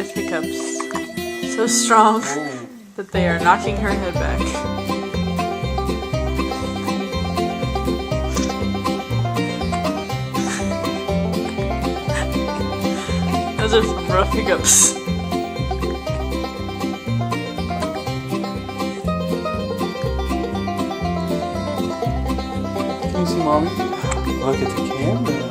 with hiccups. So strong that they are knocking her head back. Those are some rough hiccups. Can you see Mommy? Look at the camera.